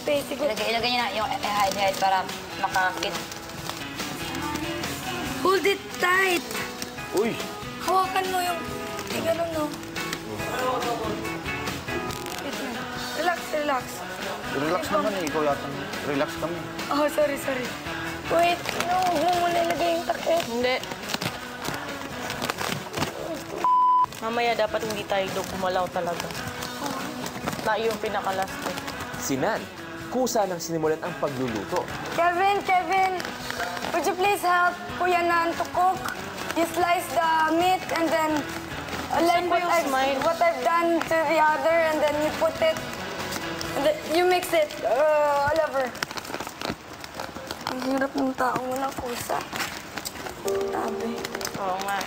space. Siguro. Ilagay niyo na yung hide para makakit. Hold it tight. Uy! Hawakan mo yung... Ganun, no? Relax, relax. Relax naman eh. Ikaw yata. Relax kami. Oh, sorry. Wait, no. Huwag mo muna ilagay yung takip. Hindi. Mamaya dapat hindi tayo doon kumalaw talaga. Na yung pinakalas ko. Si Nan, kusa nang sinimulan ang pagluluto. Kevin, would you please help Kuya Nan to cook? You slice the meat and then like what I've done to the other, and then you put it, and then you mix it, whatever. Ang hirap ng taong walang kusa. Sabi. Oo nga.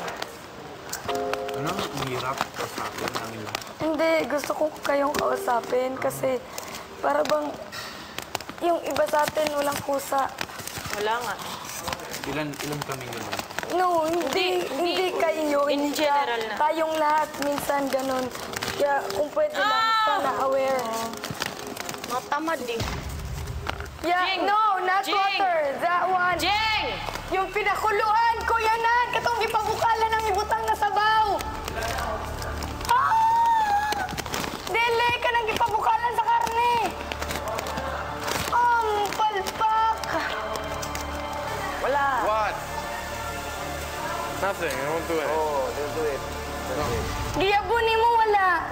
Ano? Ang hirap. Kausapin namin lang. Hindi, gusto ko kayong kausapin kasi para bang yung iba sa atin walang kusa. Wala nga. Ilan kami naman? No, hindi kayo. In hindi general na. Tayong lahat, minsan ganun. Kaya kung pwede lang, sana aware. Matamad eh. Yeah, Jing! no, not Jing! water. That one. Jeng! Yung pinakuluan, Kuya Nan. Katong ipabukalan ng ibutang na sabaw. Ah! Dili ka nang ipabukalan sa karne. Palpak. Wala. What? Nothing. I won't do it. Oh, they'll do it. Giyabuni mo wala.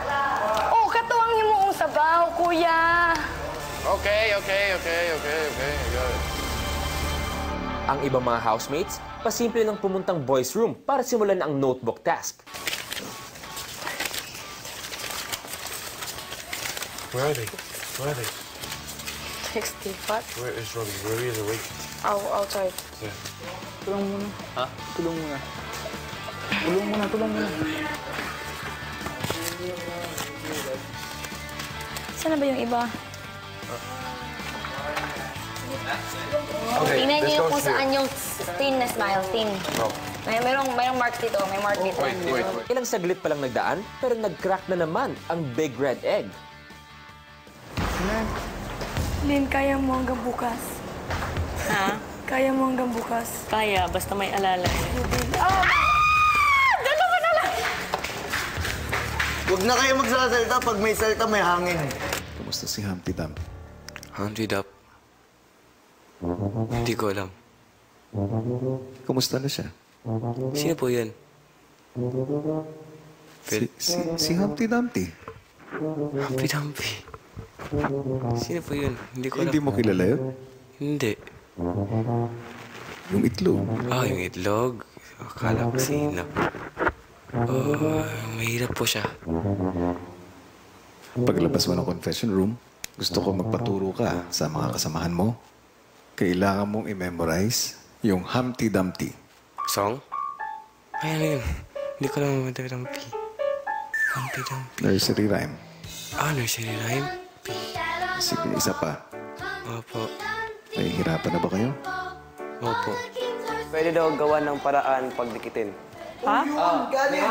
Oh, katuwang himuong sabaw, Kuya. Okay. Good. Ang ibang mga housemates, pasimple lang pumuntang boys' room para simulan ang notebook task. Where are they? 65. Where is Robbie? Where is awake? Outside. Yeah. Tulong muna. Ha? Tulong muna. Saan na ba yung iba? Okay, Tingnan let's niyo go kung here. saan yung thin na smile. Thin. Oh. Mayroong mark dito. May mark dito. Wait. Ilang saglit pa lang nagdaan, pero nag-crack na naman ang big red egg. Lynn, kaya mo hanggang bukas. Ha? Kaya mo hanggang bukas. Kaya, basta may alalay. Oh! Huwag na kayo magsasalita. Pag may salita, may hangin. Kumusta si Humpty Dumpty? Humpty Dumpty. Hindi ko alam. Kumusta na siya? Sino po yan? Si Humpty Dumpty. Humpty Dumpty. Sino po yun? Hindi ko alam. Hindi mo kilala yun? Hindi. Yung itlog. Yung itlog. Akala ko sino. Mahirap po siya. Paglabas mo ng confession room, gusto ko magpaturo ka sa mga kasamahan mo. Kailangan mong i-memorize yung Humpty Dumpty. Song? Ay, ano yun? Hindi ko alam Humpty Dumpty. Humpty Dumpty. Nursery rhyme. Nursery rhyme? Sige, isa pa. Opo. Nahihirapan na ba kayo? Opo. Pwede daw gawa ng paraan pagdikitin. Ha? Kanin!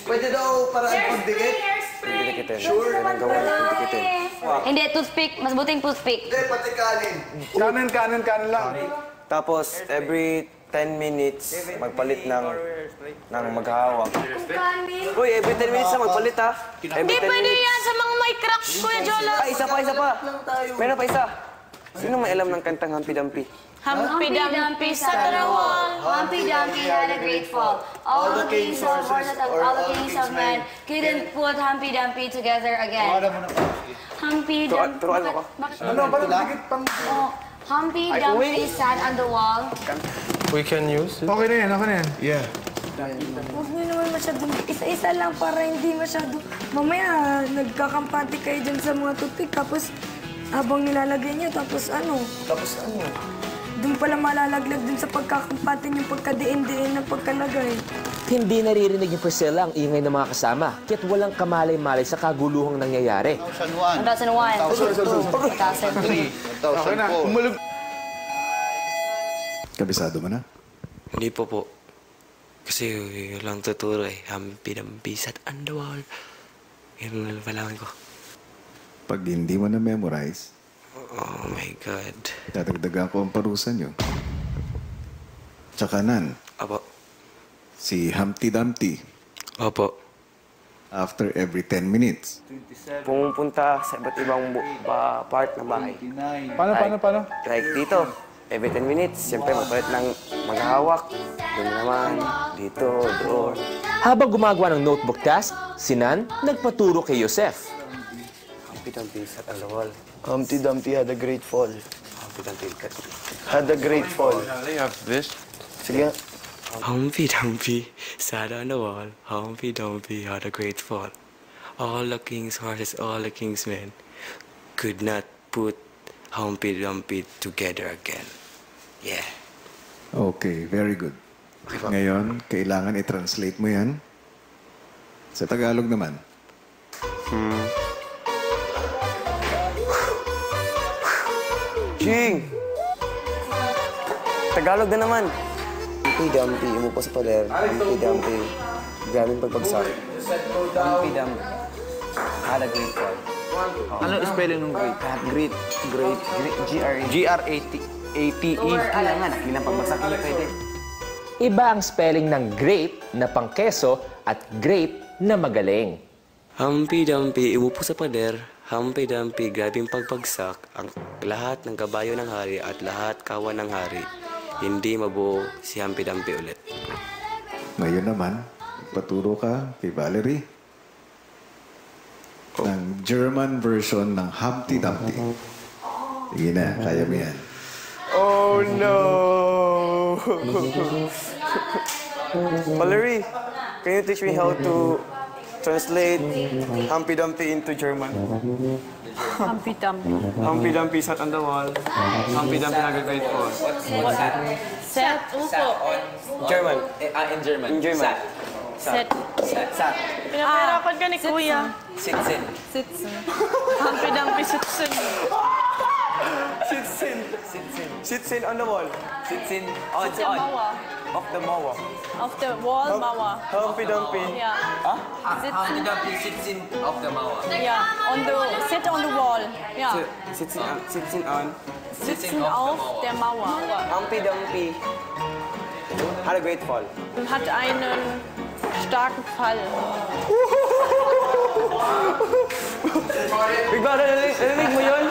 Pwede daw paraan pagdikit? Pagdikitin. Sure. Pwede gawa ng pagdikitin. Hindi, toothpick. Mas buting toothpick. Hindi, pati kanin. Kanin lang. Tapos, every 10 minutes, magpalit ng maghahawak. Uy, every 10 minutes na magpalit, ha? Hindi pwede yan sa mga may crack, Kuya Jolo. Ay, isa pa. Meron pa isa. Sino may alam ng kantang Humpty Dumpty? Humpty Dumpty sat on a wall. Humpty Dumpty had a great fall. All the kings of horses and all the kings of men couldn't put Humpty Dumpty together again. Humpty Dumpty. Turuan mo ko. Humpty Dumpty sat on the wall. We can use it. Okay na yan. Yeah. Huwag niyo naman masyadong isa-isa lang para hindi masyado... Mamaya, nagkakampante kayo dyan sa mga toothpick. Tapos, habang nilalagay niyo, tapos ano? Doon pala malalaglag dun sa pagkakampante yung pagkadiin-diin ng pagkalagay. Hindi naririnig ni Priscilla ang ingay ng mga kasama, kaya't walang kamalay-malay sa kaguluhang nangyayari. 2001. 2002. 2004. Kabisado mo na? Hindi po. Kasi walang tuturo eh. Humpty Dumpty sat on the wall. Yan ang palaman ko. Pag hindi mo na-memorize, Oh my God. dadagdagan ko ang parusa nyo. Tsaka nan, Apo. si Humpty Dumpty, Opo. after every 10 minutes, Pumupunta sa iba't ibang part ng bahay. Paano? Like dito, every 10 minutes, siyempre magpalit ng maghahawak. Doon naman, dito, doon. Habang gumagawa ng notebook task, si Nan nagpaturo kay Joseph. Humpty Dumpty sat on the wall. Humpty Dumpty had a great fall. Humpty Dumpty cut. Had a great fall. They have this. Sige nga. Humpty Dumpty sat on the wall. Humpty Dumpty had a great fall. All the king's horses, all the king's men could not put Humpty Dumpty together again. Yeah. okay, very good. Ngayon, kailangan i-translate mo yan. Sa Tagalog naman. Ching! Tagalog na naman. Humpty Dumpty, umupo sa pader. Humpty Dumpty, grabing pagbagsak. Humpty Dumpty had a great fall. Ano spelling ng great? Great, G-R-A-T-E. Kailangan pagbagsak niya pwede. Iba ang spelling ng grape na pangkeso at grape na magaling. Humpty Dumpty, umupo sa pader. Humpty Dumpty, grabing pagpagsak ang lahat ng kabayo ng hari at lahat kawan ng hari. Hindi mabuo si Humpty Dumpty ulit. Ngayon naman, paturo ka kay Valerie ng German version ng Humpty Dumpty. Sige na, kaya mo yan. Oh no! Valerie, can you teach me how to translate Humpty Dumpty into German? Humpty Dumpty. Humpty Dumpty sat on the wall. Humpty Dumpty had a great fall. Set, upo. German. In German. In German. Set. Sat. Pinapahirapan ka ni Kuya. Sitsin. Sitsin. Humpty Dumpty sitsin. Sitsin on the wall. Sitsin. Sitsin mawa. Of the mawa. Of the wall mawa. Humpty Dumpty. Yeah. Humpty Dumpty sitsin of the mawa. Yeah. Sit on the wall. Yeah. Sitsin on. Sitzen auf der Mauer. Humpty Dumpty had a great fall. Hat einen starken Fall. Big Brother, narinig mo yun?